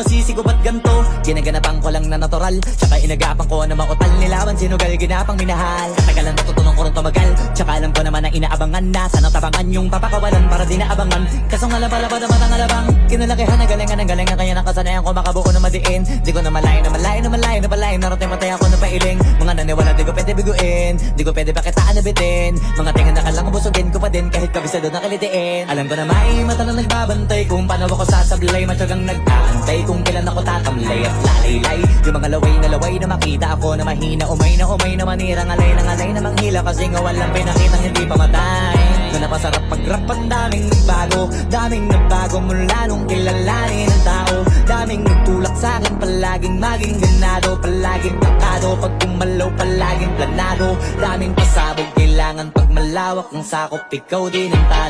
masisi ko ba't ganto? Ginaganapan ko lang na natural, tsaka inagapan ko na mautal. Nilawan sinugal, ginapang minahal. Katagalan natutunan ko rin tumagal, tsaka alam ko naman ang inaabangan na sanang tabangan yung papakawalan para di naabangan. Kaso nga lang pala ba naman ang alabang kinalakihan na galingan ng galingan, kaya nakasanayan ko makabuo na madiin. Di ko na malayo na malayo na malayo na palayo, narating matay ako na pailing. Mga naniwala di ko pwede biguin, di ko pwede pakitaan na bitin. Mga tingan na kalang busugin ko pa din kahit kabisado na kalitiin. Alam ko na may mata na nagbabantay kung paano ako sasablay, matyagang nag-aantay kung kailan ako tatamlay at lalaylay. Yung mga laway na makita ako na mahina, umay na manira, ngalay na manghila, kasi nga walang pinakitang hindi pamatay. Na napasarap pag-rap, ang daming nagbago mula nung kilalanin ang tao. Daming nagtulak sa'kin, palaging maging ganado, palaging pakado, pag kumalaw palaging planado. Daming pasabog, kailangan pag malawak ang sakop, ikaw din ang talo.